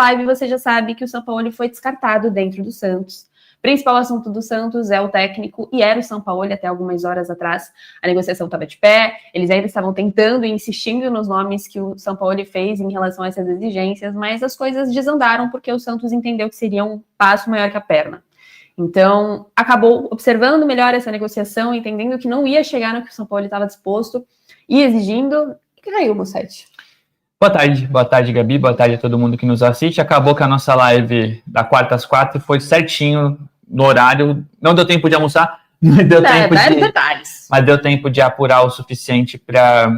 live você já sabe que o Sampaoli foi descartado dentro do Santos. O principal assunto do Santos é o técnico, e era o Sampaoli até algumas horas atrás. A negociação estava de pé, eles ainda estavam tentando e insistindo nos nomes que o Sampaoli fez em relação a essas exigências, mas as coisas desandaram porque o Santos entendeu que seria um passo maior que a perna. Então, acabou observando melhor essa negociação, entendendo que não ia chegar no que o Sampaoli estava disposto e exigindo, e caiu o Musetti. Boa tarde, Gabi, boa tarde a todo mundo que nos assiste. Acabou que a nossa live da quarta às 4 foi certinho no horário, não deu tempo de almoçar, mas deu tempo de apurar o suficiente para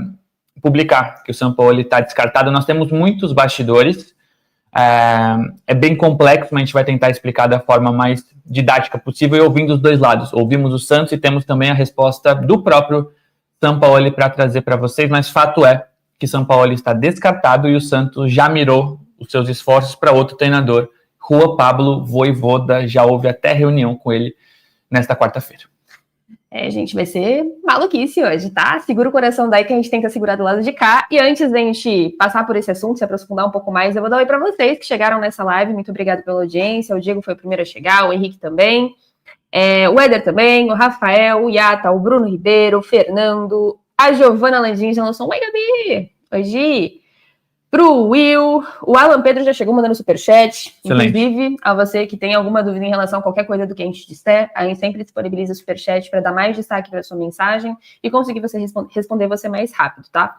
publicar que o Sampaoli está descartado. Nós temos muitos bastidores, é bem complexo, mas a gente vai tentar explicar da forma mais didática possível e ouvindo os dois lados. Ouvimos o Santos e temos também a resposta do próprio Sampaoli para trazer para vocês, mas fato é que Sampaoli está descartado e o Santos já mirou os seus esforços para outro treinador, Juan Pablo Vojvoda. Já houve até reunião com ele nesta quarta-feira. Gente, vai ser maluquice hoje, tá? Segura o coração daí que a gente tenta segurar do lado de cá. E antes da gente passar por esse assunto, se aprofundar um pouco mais, eu vou dar um oi para vocês que chegaram nessa live. Muito obrigada pela audiência. O Diego foi o primeiro a chegar, o Henrique também, o Éder também, o Rafael, o Yata, o Bruno Ribeiro, o Fernando, a Giovana Landim já lançou um oi, Gabi! Oi, Gi! Pro Will, o Alan Pedro já chegou mandando superchat. Excelente. Inclusive, a você que tem alguma dúvida em relação a qualquer coisa do que a gente disser, a gente sempre disponibiliza o superchat para dar mais destaque para a sua mensagem e conseguir você responder você mais rápido, tá?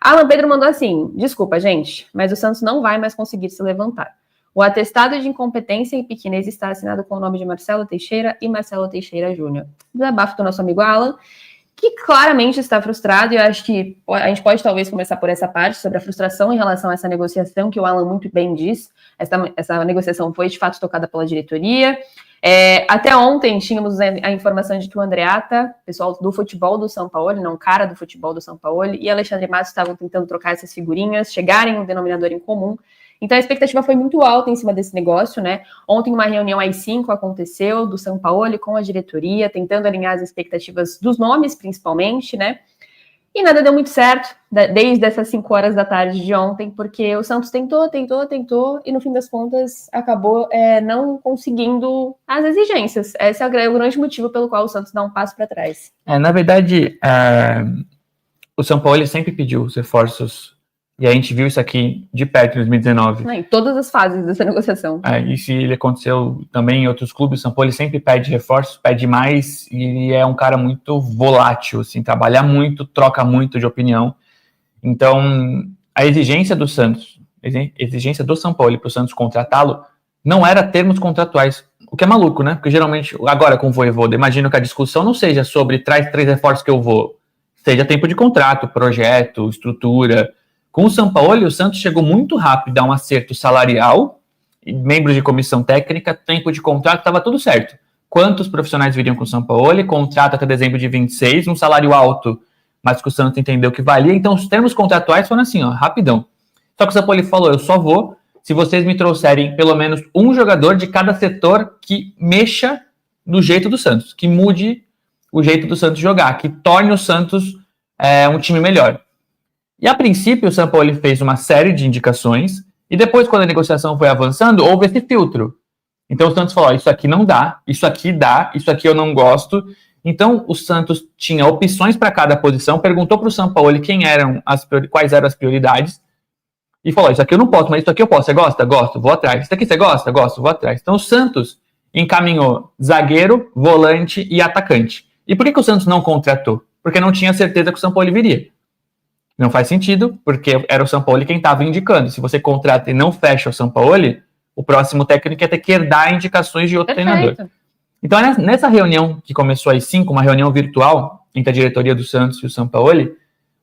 Alan Pedro mandou assim: desculpa, gente, mas o Santos não vai mais conseguir se levantar. O atestado de incompetência e pequenez está assinado com o nome de Marcelo Teixeira e Marcelo Teixeira Júnior. Desabafo do nosso amigo Alan, que claramente está frustrado, e eu acho que a gente pode talvez começar por essa parte, sobre a frustração em relação a essa negociação, que o Alan muito bem diz. Essa negociação foi, de fato, tocada pela diretoria. Até ontem tínhamos a informação de que o Andreatta, pessoal do futebol do Sampaoli, não cara do futebol do Sampaoli, e Alexandre Matos estavam tentando trocar essas figurinhas, chegarem a um denominador em comum. Então a expectativa foi muito alta em cima desse negócio, né? Ontem uma reunião às 5 aconteceu do Sampaoli com a diretoria, tentando alinhar as expectativas dos nomes, principalmente, né? E nada deu muito certo, desde essas 5 horas da tarde de ontem, porque o Santos tentou, e no fim das contas acabou não conseguindo as exigências. Esse é o grande motivo pelo qual o Santos dá um passo para trás. Na verdade, o Sampaoli sempre pediu os reforços. E a gente viu isso aqui de perto em 2019. Em todas as fases dessa negociação. E se ele aconteceu também em outros clubes, o Sampaoli sempre pede reforços, pede mais, e é um cara muito volátil, assim, trabalha muito, troca muito de opinião. Então, a exigência do Santos, exigência do Sampaoli para o Santos contratá-lo, não era termos contratuais, o que é maluco, né? Porque geralmente, agora com o Vojvoda, imagino que a discussão não seja sobre traz 3 reforços que eu vou, seja tempo de contrato, projeto, estrutura. Com o Sampaoli, o Santos chegou muito rápido a um acerto salarial, membros de comissão técnica, tempo de contrato, estava tudo certo. Quantos profissionais viriam com o Sampaoli, contrato até dezembro de 26, um salário alto, mas que o Santos entendeu que valia. Então, os termos contratuais foram assim, rapidão. Só que o Sampaoli falou, eu só vou se vocês me trouxerem pelo menos um jogador de cada setor que mexa no jeito do Santos, que mude o jeito do Santos jogar, que torne o Santos um time melhor. E a princípio o Sampaoli fez uma série de indicações e depois, quando a negociação foi avançando, houve esse filtro. Então o Santos falou, isso aqui não dá, isso aqui eu não gosto. Então o Santos tinha opções para cada posição, perguntou para o Sampaoli quais eram as prioridades e falou, isso aqui eu não posso, mas isso aqui eu posso. Você gosta? Gosto, vou atrás. Isso aqui você gosta? Gosto, vou atrás. Então o Santos encaminhou zagueiro, volante e atacante. E por que o Santos não contratou? Porque não tinha certeza que o Sampaoli viria. Não faz sentido, porque era o Sampaoli quem estava indicando. Se você contrata e não fecha o Sampaoli, o próximo técnico ia ter que herdar indicações de outro treinador. Então, nessa reunião que começou às 5, uma reunião virtual entre a diretoria do Santos e o Sampaoli,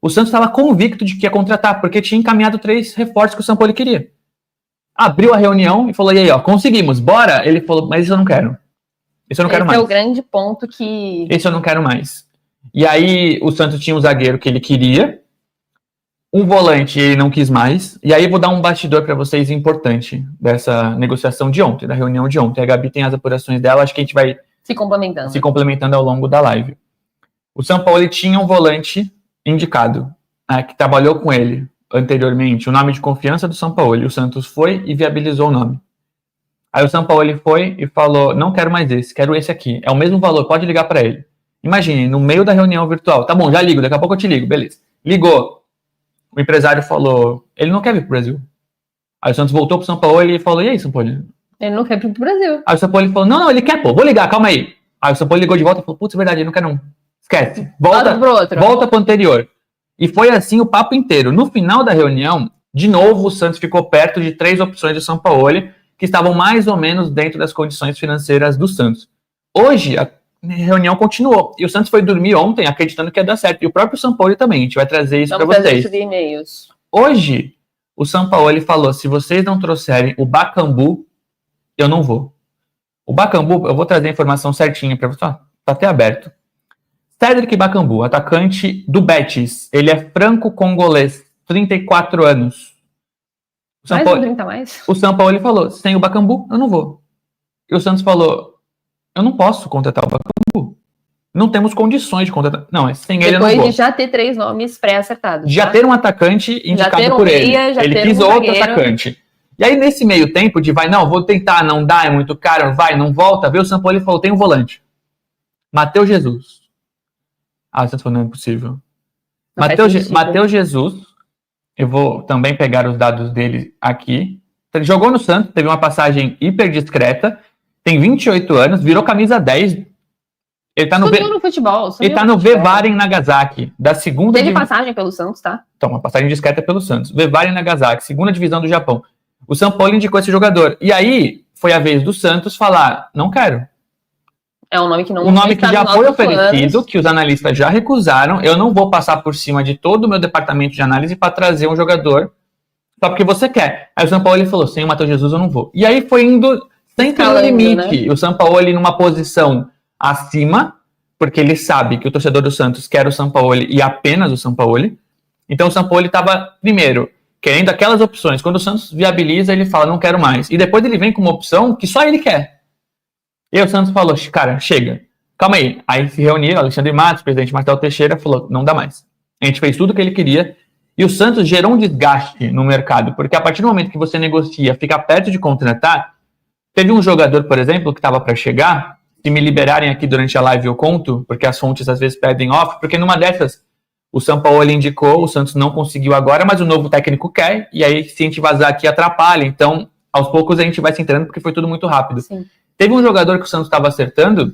o Santos estava convicto de que ia contratar, porque tinha encaminhado 3 reforços que o Sampaoli queria. Abriu a reunião e falou, e aí, conseguimos, bora? Ele falou, mas isso eu não quero. Isso eu não quero mais. Esse é o grande ponto que... Esse eu não quero mais. E aí, o Santos tinha um zagueiro que ele queria, um volante ele não quis mais, e aí vou dar um bastidor para vocês importante dessa negociação de ontem, da reunião de ontem. A Gabi tem as apurações dela, acho que a gente vai se complementando ao longo da live. O Sampaoli tinha um volante indicado, que trabalhou com ele anteriormente o nome de confiança do Sampaoli. O Santos foi e viabilizou o nome. Aí o Sampaoli foi e falou, não quero mais esse, quero esse aqui. É o mesmo valor, pode ligar para ele. Imagine, no meio da reunião virtual, tá bom, já ligo, daqui a pouco eu te ligo, beleza. Ligou. O empresário falou, ele não quer vir pro Brasil. Aí o Santos voltou pro Sampaoli e falou, e aí, Sampaoli? Ele não quer vir pro Brasil. Aí o Sampaoli falou, não, ele quer, pô, vou ligar, calma aí. Aí o Sampaoli ligou de volta e falou, putz, é verdade, ele não quer não. Esquece, volta pro anterior. E foi assim o papo inteiro. No final da reunião, de novo, o Santos ficou perto de 3 opções do Sampaoli, que estavam mais ou menos dentro das condições financeiras do Santos. Hoje, a reunião continuou. E o Santos foi dormir ontem acreditando que ia dar certo. E o próprio Sampaoli também. A gente vai trazer isso para vocês. Hoje, o Sampaoli falou, se vocês não trouxerem o Bakambu, eu não vou. O Bakambu, eu vou trazer a informação certinha para você. Tá até aberto. Cédric Bakambu, atacante do Betis. Ele é franco-congolês, 34 anos. O Sampaoli falou, sem o Bakambu, eu não vou. E o Santos falou, eu não posso contratar o Bakambu. Não temos condições de contratar. Não, é sem ele eu não vou. Depois de já ter 3 nomes pré-acertados. Já ter um atacante indicado por ele. Ele quis outro atacante. E aí, nesse meio tempo de vou tentar, não dá, é muito caro, não volta, veio o Sampaoli e falou, tem um volante. Matheus Jesus. Ah, o Santos falou, não é possível. Matheus Jesus. Eu vou também pegar os dados dele aqui. Ele jogou no Santos, teve uma passagem hiper discreta, tem 28 anos, virou camisa 10. Ele tá no futebol. Ele tá no Vevaren Nagasaki, da segunda Teve passagem pelo Santos, tá? Então, uma passagem discreta pelo Santos. Vevaren Nagasaki, segunda divisão do Japão. O Sampaoli indicou esse jogador. E aí, foi a vez do Santos falar, não quero. É um nome que não... Um nome que já foi oferecido, que os analistas já recusaram. Eu não vou passar por cima de todo o meu departamento de análise para trazer um jogador só porque você quer. Aí o Sampaoli falou, sem o Matheus Jesus eu não vou. E aí foi indo sem ter um limite. Né? O Sampaoli numa posição acima, porque ele sabe que o torcedor do Santos quer o Sampaoli e apenas o Sampaoli. Então o Sampaoli estava, primeiro, querendo aquelas opções. Quando o Santos viabiliza, ele fala, não quero mais. E depois ele vem com uma opção que só ele quer. E aí o Santos falou, cara, chega. Calma aí. Aí se reuniram, Alexandre Matos, presidente Marcelo Teixeira, falou, não dá mais. A gente fez tudo o que ele queria. E o Santos gerou um desgaste no mercado, porque a partir do momento que você negocia, fica perto de contratar, teve um jogador, por exemplo, que estava para chegar, se me liberarem aqui durante a live eu conto, porque as fontes às vezes pedem off, porque numa dessas o Sampaoli indicou, o Santos não conseguiu agora, mas o novo técnico quer, e aí se a gente vazar aqui atrapalha. Então, aos poucos a gente vai se entrando, porque foi tudo muito rápido. Sim. Teve um jogador que o Santos estava acertando,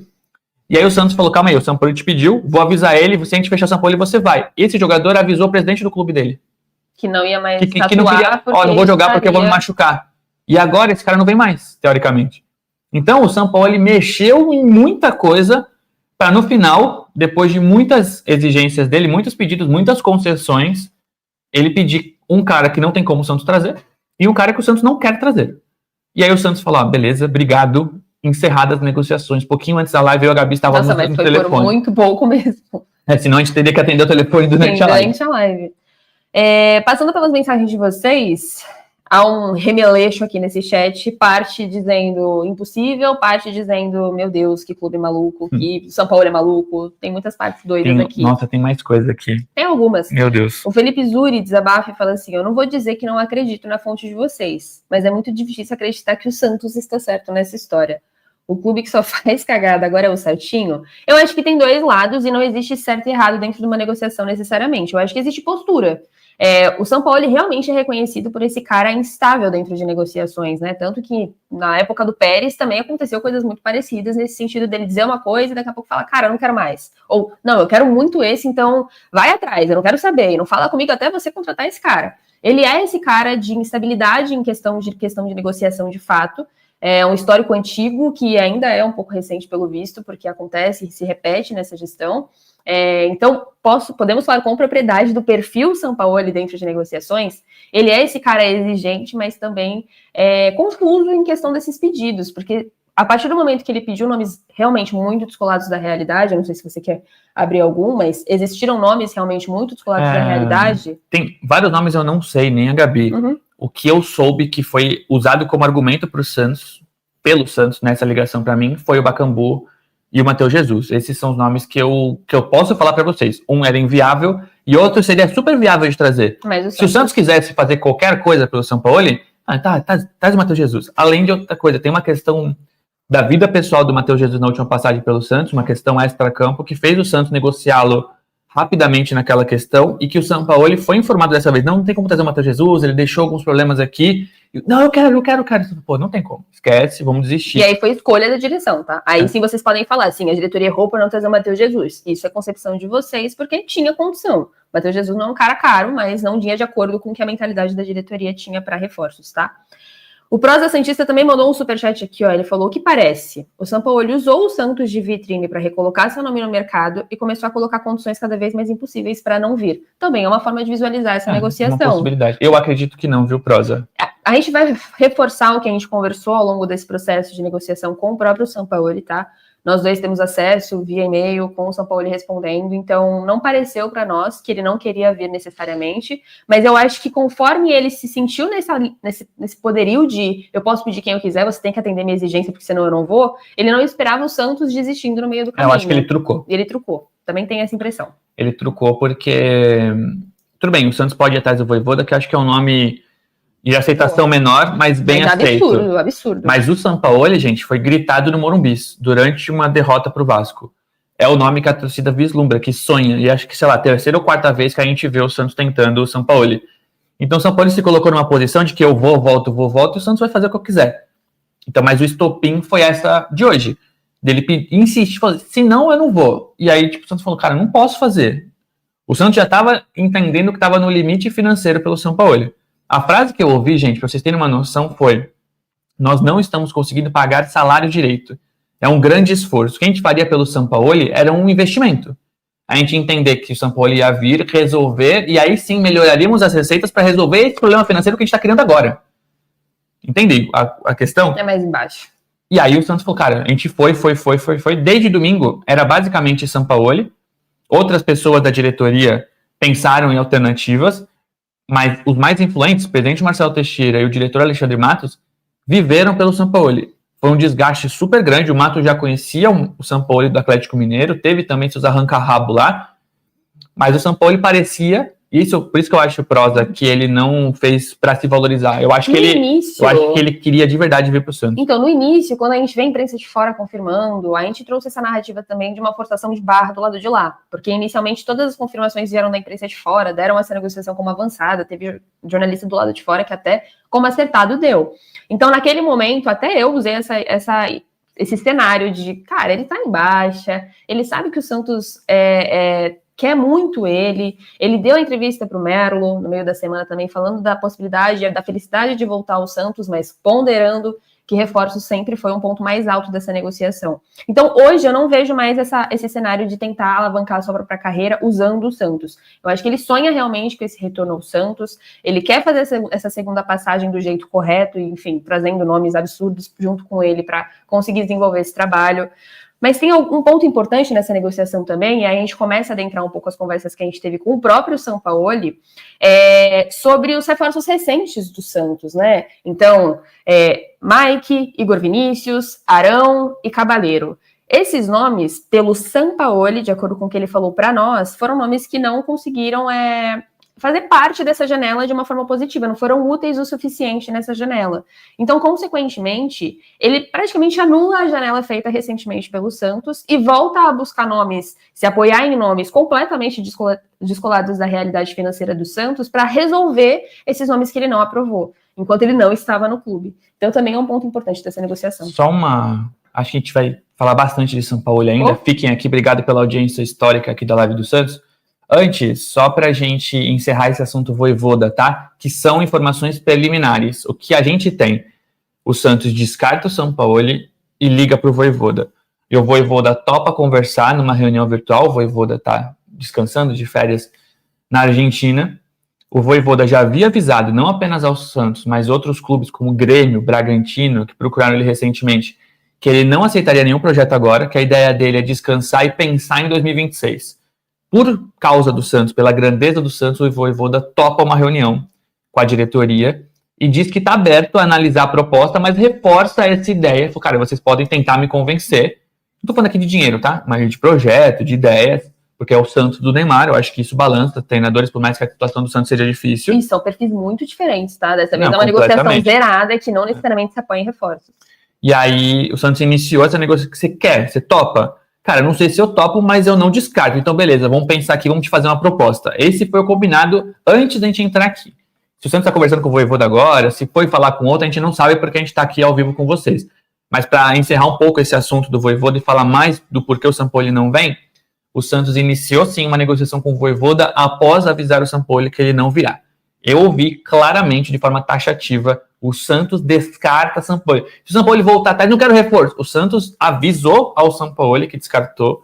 e aí o Santos falou, calma aí, o Sampaoli te pediu, vou avisar ele, se a gente fechar o Sampaoli, você vai. Esse jogador avisou o presidente do clube dele. Que não ia mais que não queria, não vou jogar porque eu vou me machucar. E agora esse cara não vem mais, teoricamente. Então o Sampaoli mexeu em muita coisa para no final, depois de muitas exigências dele, muitos pedidos, muitas concessões, ele pedir um cara que não tem como o Santos trazer e um cara que o Santos não quer trazer. E aí o Santos falou, beleza, obrigado, encerradas as negociações. Pouquinho antes da live, eu e a Gabi estava no telefone. Por muito pouco mesmo. Senão a gente teria que atender o telefone durante a live. Passando pelas mensagens de vocês, há um remeleixo aqui nesse chat, parte dizendo impossível, parte dizendo, meu Deus, que clube maluco, que São Paulo é maluco, tem muitas partes doidas aqui. Nossa, tem mais coisa aqui. Tem algumas. Meu Deus. O Felipe Zuri desabafa e fala assim, eu não vou dizer que não acredito na fonte de vocês, mas é muito difícil acreditar que o Santos está certo nessa história. O clube que só faz cagada agora é o certinho? Eu acho que tem 2 lados e não existe certo e errado dentro de uma negociação necessariamente. Eu acho que existe postura. O Sampaoli realmente é reconhecido por esse cara instável dentro de negociações, né? Tanto que na época do Pérez também aconteceu coisas muito parecidas nesse sentido dele dizer uma coisa e daqui a pouco falar, cara, eu não quero mais. Ou, não, eu quero muito esse, então vai atrás, eu não quero saber, não fala comigo até você contratar esse cara. Ele é esse cara de instabilidade em questão de negociação de fato. É um histórico antigo que ainda é um pouco recente pelo visto, porque acontece e se repete nessa gestão. Então, podemos falar com propriedade do perfil Sampaoli dentro de negociações. Ele é esse cara exigente, mas também confuso em questão desses pedidos, porque a partir do momento que ele pediu nomes realmente muito descolados da realidade, eu não sei se você quer abrir algum, mas existiram nomes realmente muito descolados da realidade. Tem vários nomes, eu não sei, nem a Gabi. Uhum. O que eu soube que foi usado como argumento para o Santos, pelo Santos, nessa ligação para mim, foi o Bakambu e o Matheus Jesus. Esses são os nomes que eu posso falar para vocês. Um era inviável e outro seria super viável de trazer. Se o Santos quisesse fazer qualquer coisa pelo Sampaoli, traz o Matheus Jesus. Além de outra coisa, tem uma questão da vida pessoal do Matheus Jesus na última passagem pelo Santos, uma questão extra-campo, que fez o Santos negociá-lo rapidamente naquela questão, e que o Sampaoli foi informado dessa vez, não tem como trazer o Matheus Jesus, ele deixou alguns problemas aqui, não, eu quero. Pô, não tem como, esquece, vamos desistir. E aí foi escolha da direção, tá? Aí sim vocês podem falar, assim, a diretoria errou por não trazer o Matheus Jesus. Isso é concepção de vocês, porque tinha condição. O Matheus Jesus não é um cara caro, mas não tinha de acordo com o que a mentalidade da diretoria tinha para reforços, tá? O Prosa Santista também mandou um superchat aqui, ó. Ele falou: o que parece? O Sampaoli usou o Santos de vitrine para recolocar seu nome no mercado e começou a colocar condições cada vez mais impossíveis para não vir. Também é uma forma de visualizar essa negociação. Uma possibilidade. Eu acredito que não, viu, Prosa? A gente vai reforçar o que a gente conversou ao longo desse processo de negociação com o próprio Sampaoli, tá? Nós dois temos acesso via e-mail com o Sampaoli respondendo, então não pareceu para nós que ele não queria vir necessariamente, mas eu acho que conforme ele se sentiu nesse poderio de eu posso pedir quem eu quiser, você tem que atender minha exigência porque senão eu não vou, ele não esperava o Santos desistindo no meio do caminho. Eu acho que ele trucou. Ele trucou, também tem essa impressão. Ele trucou porque, tudo bem, o Santos pode ir atrás do Vojvoda, que eu acho que é um nome de aceitação menor, mas bem aceito. Absurdo. Mas o Sampaoli, gente, foi gritado no Morumbi durante uma derrota pro Vasco. É o nome que a torcida vislumbra, que sonha. E acho que, sei lá, terceira ou quarta vez que a gente vê o Santos tentando o Sampaoli. Então o Sampaoli se colocou numa posição de que eu volto, e o Santos vai fazer o que eu quiser. Então, mas o estopim foi essa de hoje. Dele insistir, falar, se não, eu não vou. E aí, tipo, o Santos falou, cara, não posso fazer. O Santos já estava entendendo que estava no limite financeiro pelo Sampaoli. A frase que eu ouvi, gente, para vocês terem uma noção, foi: nós não estamos conseguindo pagar salário direito. É um grande esforço. O que a gente faria pelo Sampaoli era um investimento. A gente entender que o Sampaoli ia vir, resolver, e aí sim melhoraríamos as receitas para resolver esse problema financeiro que a gente está criando agora. Entende a questão? É mais embaixo. E aí o Santos falou, cara, a gente foi. Desde domingo, era basicamente Sampaoli. Outras pessoas da diretoria pensaram em alternativas, mas os mais influentes, o presidente Marcelo Teixeira e o diretor Alexandre Matos, viveram pelo Sampaoli. Foi um desgaste super grande, o Matos já conhecia o Sampaoli do Atlético Mineiro, teve também seus arranca-rabo lá, mas o Sampaoli parecia, por isso que eu acho, Prosa, que ele não fez para se valorizar. Eu acho que ele queria de verdade vir pro Santos. Então, no início, quando a gente vê a imprensa de fora confirmando, a gente trouxe essa narrativa também de uma forçação de barra do lado de lá. Porque inicialmente todas as confirmações vieram da imprensa de fora, deram essa negociação como avançada, teve jornalista do lado de fora que até como acertado deu. Então, naquele momento, até eu usei esse cenário de, cara, ele tá em baixa, ele sabe que o Santos quer muito ele deu a entrevista para o Merlo no meio da semana também, falando da possibilidade, da felicidade de voltar ao Santos, mas ponderando que reforço sempre foi um ponto mais alto dessa negociação. Então, hoje eu não vejo mais esse cenário de tentar alavancar a sua própria carreira usando o Santos. Eu acho que ele sonha realmente com esse retorno ao Santos, ele quer fazer essa segunda passagem do jeito correto, e, enfim, trazendo nomes absurdos junto com ele para conseguir desenvolver esse trabalho. Mas tem um ponto importante nessa negociação também, e aí a gente começa a adentrar um pouco as conversas que a gente teve com o próprio Sampaoli, sobre os reforços recentes do Santos, né? Então, Mike, Igor Vinícius, Arão e Cabaleiro. Esses nomes, pelo Sampaoli, de acordo com o que ele falou para nós, foram nomes que não conseguiram fazer parte dessa janela de uma forma positiva, não foram úteis o suficiente nessa janela. Então, consequentemente, ele praticamente anula a janela feita recentemente pelo Santos e volta a buscar nomes, se apoiar em nomes completamente descolados da realidade financeira do Santos para resolver esses nomes que ele não aprovou, enquanto ele não estava no clube. Então, também é um ponto importante dessa negociação. Acho que a gente vai falar bastante de Sampaoli ainda. Fiquem aqui, obrigado pela audiência histórica aqui da live do Santos. Antes, só para a gente encerrar esse assunto Vojvoda, tá? Que são informações preliminares. O que a gente tem? O Santos descarta o Sampaoli e liga para o Vojvoda. E o Vojvoda topa conversar numa reunião virtual. O Vojvoda está descansando de férias na Argentina. O Vojvoda já havia avisado, não apenas ao Santos, mas outros clubes como Grêmio, Bragantino, que procuraram ele recentemente, que ele não aceitaria nenhum projeto agora, que a ideia dele é descansar e pensar em 2026. Por causa do Santos, pela grandeza do Santos, o Vojvoda topa uma reunião com a diretoria e diz que está aberto a analisar a proposta, mas reforça essa ideia. Falou, cara, vocês podem tentar me convencer Não tô falando aqui de dinheiro, tá? Mas de projeto, de ideias, porque é o Santos do Neymar, eu acho que isso balança treinadores, por mais que a situação do Santos seja difícil. E são perfis muito diferentes, tá? Dessa vez é uma negociação zerada que não necessariamente se apoia em reforços. E aí o Santos iniciou essa negociação que você quer, você topa. Cara, não sei se eu topo, mas eu não descarto. Então, beleza, vamos pensar aqui, vamos te fazer uma proposta. Esse foi o combinado antes da gente entrar aqui. Se o Santos está conversando com o Vojvoda agora, se foi falar com outro, a gente não sabe porque a gente está aqui ao vivo com vocês. Mas para encerrar um pouco esse assunto do Vojvoda e falar mais do porquê o Sampaoli não vem, o Santos iniciou sim uma negociação com o Vojvoda após avisar o Sampaoli que ele não virá. Eu ouvi claramente, de forma taxativa, o Santos descarta Sampaoli. Se o Sampaoli voltar atrás, não quero reforço. O Santos avisou ao Sampaoli que descartou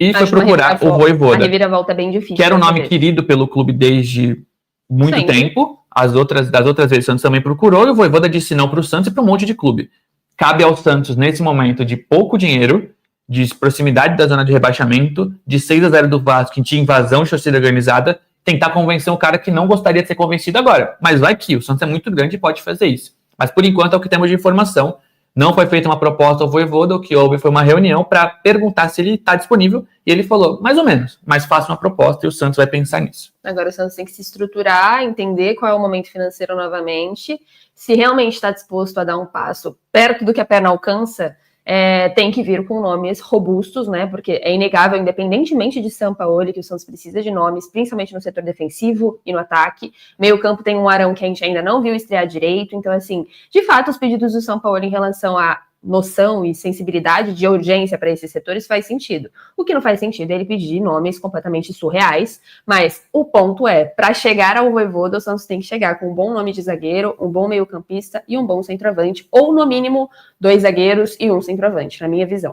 e foi procurar o Vojvoda. A reviravolta é bem difícil. Que era um nome querido pelo clube desde muito tempo. Das outras vezes o Santos também procurou e o Vojvoda disse não para o Santos e para um monte de clube. Cabe ao Santos, nesse momento de pouco dinheiro, de proximidade da zona de rebaixamento, de 6-0 do Vasco, que tinha invasão de torcida organizada, tentar convencer um cara que não gostaria de ser convencido agora. Mas vai que o Santos é muito grande e pode fazer isso. Mas por enquanto é o que temos de informação. Não foi feita uma proposta ao Vojvoda, o que houve foi uma reunião para perguntar se ele está disponível. E ele falou, mais ou menos, mas faça uma proposta e o Santos vai pensar nisso. Agora o Santos tem que se estruturar, entender qual é o momento financeiro novamente. Se realmente está disposto a dar um passo perto do que a perna alcança, tem que vir com nomes robustos, né? Porque é inegável, independentemente de Sampaoli, que o Santos precisa de nomes, principalmente no setor defensivo e no ataque. Meio campo tem um Arão que a gente ainda não viu estrear direito. Então, assim, de fato, os pedidos do Sampaoli em relação à noção e sensibilidade de urgência para esses setores faz sentido. O que não faz sentido é ele pedir nomes completamente surreais, mas o ponto é, para chegar ao Vojvoda, o Santos tem que chegar com um bom nome de zagueiro, um bom meio-campista e um bom centroavante, ou no mínimo 2 zagueiros e um centroavante, na minha visão.